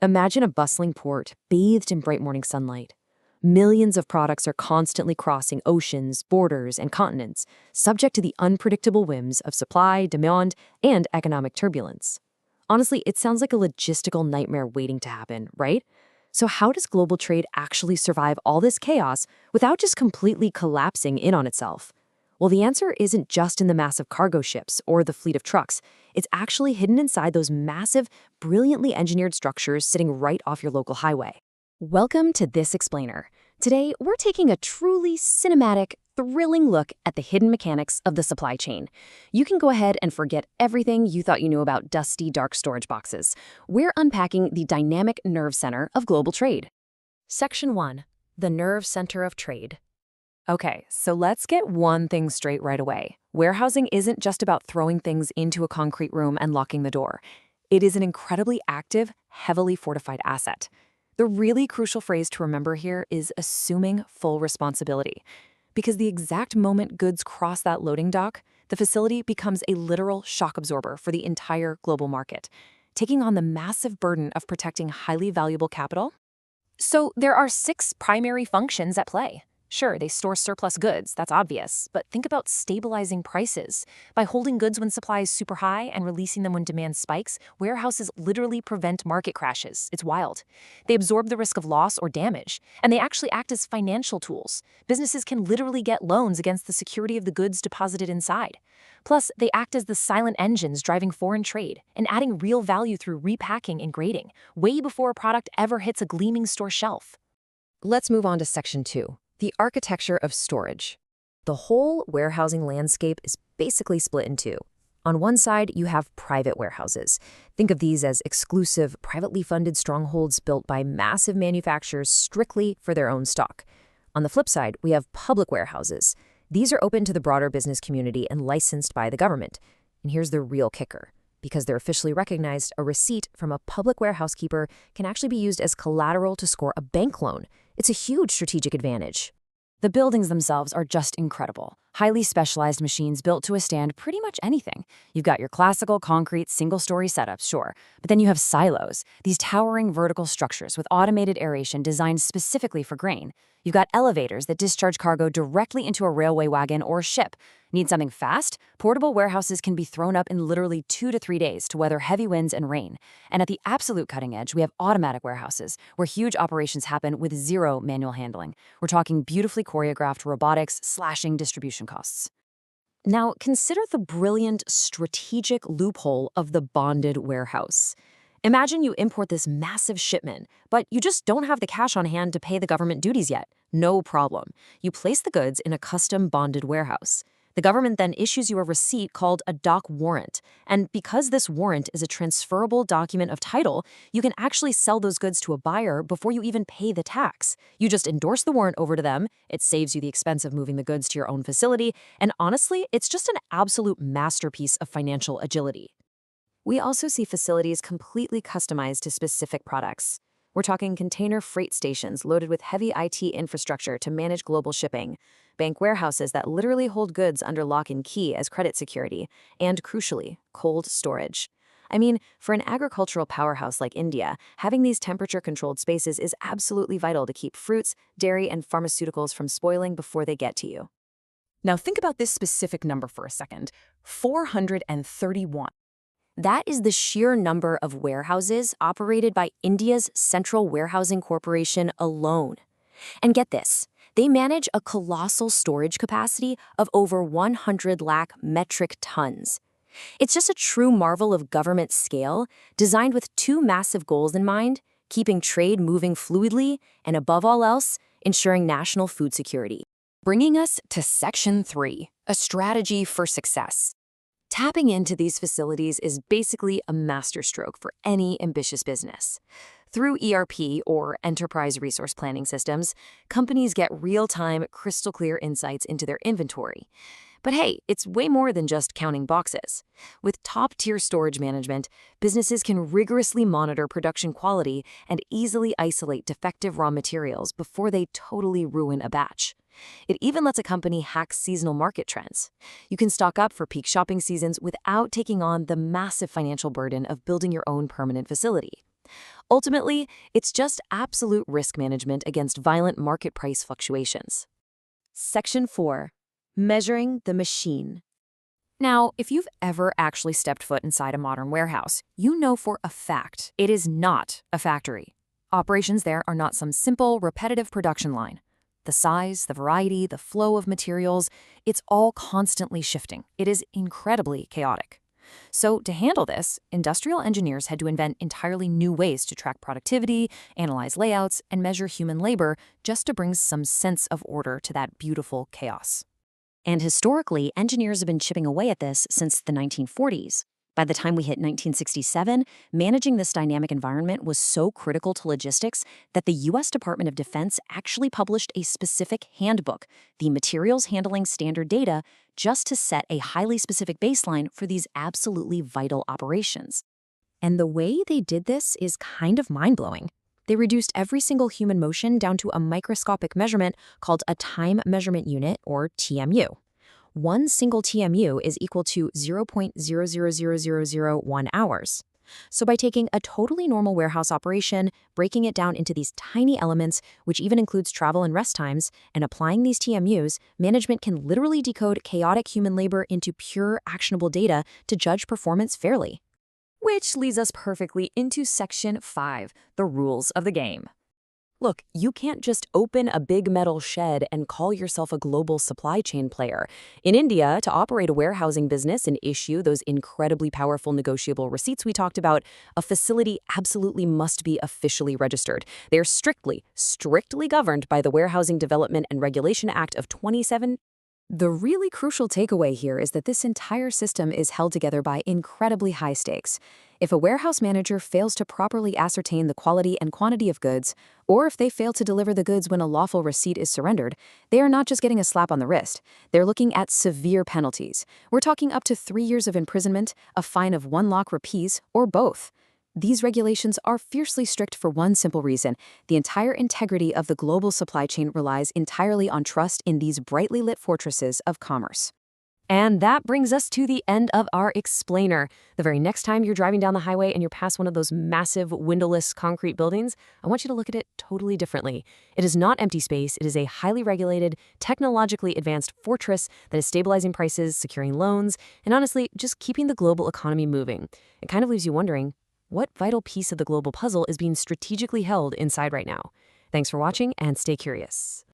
Imagine a bustling port, bathed in bright morning sunlight. Millions of products are constantly crossing oceans, borders, and continents, subject to the unpredictable whims of supply, demand, and economic turbulence. Honestly, it sounds like a logistical nightmare waiting to happen, right? So, how does global trade actually survive all this chaos without just completely collapsing in on itself? Well, the answer isn't just in the massive cargo ships or the fleet of trucks. It's actually hidden inside those massive, brilliantly engineered structures sitting right off your local highway. Welcome to This Explainer. Today, we're taking a truly cinematic, thrilling look at the hidden mechanics of the supply chain. You can go ahead and forget everything you thought you knew about dusty, dark storage boxes. We're unpacking the dynamic nerve center of global trade. Section 1. The nerve center of trade. Okay, so let's get one thing straight right away. Warehousing isn't just about throwing things into a concrete room and locking the door. It is an incredibly active, heavily fortified asset. The really crucial phrase to remember here is assuming full responsibility. Because the exact moment goods cross that loading dock, the facility becomes a literal shock absorber for the entire global market, taking on the massive burden of protecting highly valuable capital. So there are 6 primary functions at play. Sure, they store surplus goods, that's obvious, but think about stabilizing prices. By holding goods when supply is super high and releasing them when demand spikes, warehouses literally prevent market crashes. It's wild. They absorb the risk of loss or damage, and they actually act as financial tools. Businesses can literally get loans against the security of the goods deposited inside. Plus, they act as the silent engines driving foreign trade and adding real value through repacking and grading, way before a product ever hits a gleaming store shelf. Let's move on to Section 2. The architecture of storage. The whole warehousing landscape is basically split in two. On one side, you have private warehouses. Think of these as exclusive, privately funded strongholds built by massive manufacturers strictly for their own stock. On the flip side, we have public warehouses. These are open to the broader business community and licensed by the government. And here's the real kicker. Because they're officially recognized, a receipt from a public warehouse keeper can actually be used as collateral to score a bank loan. It's a huge strategic advantage. The buildings themselves are just incredible. Highly specialized machines built to withstand pretty much anything. You've got your classical concrete single-story setups, sure, but then you have silos, these towering vertical structures with automated aeration designed specifically for grain. You've got elevators that discharge cargo directly into a railway wagon or ship. Need something fast? Portable warehouses can be thrown up in literally 2 to 3 days to weather heavy winds and rain. And at the absolute cutting edge, we have automatic warehouses, where huge operations happen with zero manual handling. We're talking beautifully choreographed robotics slashing distribution costs. Now, consider the brilliant strategic loophole of the bonded warehouse. Imagine you import this massive shipment, but you just don't have the cash on hand to pay the government duties yet. No problem. You place the goods in a custom bonded warehouse. The government then issues you a receipt called a dock warrant. And because this warrant is a transferable document of title, you can actually sell those goods to a buyer before you even pay the tax. You just endorse the warrant over to them, it saves you the expense of moving the goods to your own facility, and honestly, it's just an absolute masterpiece of financial agility. We also see facilities completely customized to specific products. We're talking container freight stations loaded with heavy IT infrastructure to manage global shipping, bank warehouses that literally hold goods under lock and key as credit security, and crucially, cold storage. I mean, for an agricultural powerhouse like India, having these temperature-controlled spaces is absolutely vital to keep fruits, dairy, and pharmaceuticals from spoiling before they get to you. Now think about this specific number for a second, 431. That is the sheer number of warehouses operated by India's Central Warehousing Corporation alone. And get this, they manage a colossal storage capacity of over 100 lakh metric tons. It's just a true marvel of government scale, designed with 2 massive goals in mind: keeping trade moving fluidly, and above all else, ensuring national food security. Bringing us to Section 3, a strategy for success. Tapping into these facilities is basically a masterstroke for any ambitious business. Through ERP, or Enterprise Resource Planning systems, companies get real-time, crystal-clear insights into their inventory. But hey, it's way more than just counting boxes. With top-tier storage management, businesses can rigorously monitor production quality and easily isolate defective raw materials before they totally ruin a batch. It even lets a company hack seasonal market trends. You can stock up for peak shopping seasons without taking on the massive financial burden of building your own permanent facility. Ultimately, it's just absolute risk management against violent market price fluctuations. Section 4. Measuring the machine. Now, if you've ever actually stepped foot inside a modern warehouse, you know for a fact it is not a factory. Operations there are not some simple, repetitive production line. The size, the variety, the flow of materials, it's all constantly shifting. It is incredibly chaotic. So to handle this, industrial engineers had to invent entirely new ways to track productivity, analyze layouts, and measure human labor just to bring some sense of order to that beautiful chaos. And historically, engineers have been chipping away at this since the 1940s. By the time we hit 1967, managing this dynamic environment was so critical to logistics that the U.S. Department of Defense actually published a specific handbook, the Materials Handling Standard Data, just to set a highly specific baseline for these absolutely vital operations. And the way they did this is kind of mind-blowing. They reduced every single human motion down to a microscopic measurement called a time measurement unit, or TMU. One single TMU is equal to 0.000001 hours. So by taking a totally normal warehouse operation, breaking it down into these tiny elements, which even includes travel and rest times, and applying these TMUs, management can literally decode chaotic human labor into pure, actionable data to judge performance fairly. Which leads us perfectly into Section 5, the rules of the game. Look, you can't just open a big metal shed and call yourself a global supply chain player. In India, to operate a warehousing business and issue those incredibly powerful negotiable receipts we talked about, a facility absolutely must be officially registered. They are strictly governed by the Warehousing Development and Regulation Act of 27. The really crucial takeaway here is that this entire system is held together by incredibly high stakes. If a warehouse manager fails to properly ascertain the quality and quantity of goods, or if they fail to deliver the goods when a lawful receipt is surrendered, they are not just getting a slap on the wrist. They're looking at severe penalties. We're talking up to 3 years of imprisonment, a fine of 1 lakh rupees, or both. These regulations are fiercely strict for one simple reason. The entire integrity of the global supply chain relies entirely on trust in these brightly lit fortresses of commerce. And that brings us to the end of our explainer. The very next time you're driving down the highway and you're past one of those massive windowless concrete buildings, I want you to look at it totally differently. It is not empty space. It is a highly regulated, technologically advanced fortress that is stabilizing prices, securing loans, and honestly, just keeping the global economy moving. It kind of leaves you wondering, what vital piece of the global puzzle is being strategically held inside right now? Thanks for watching and stay curious.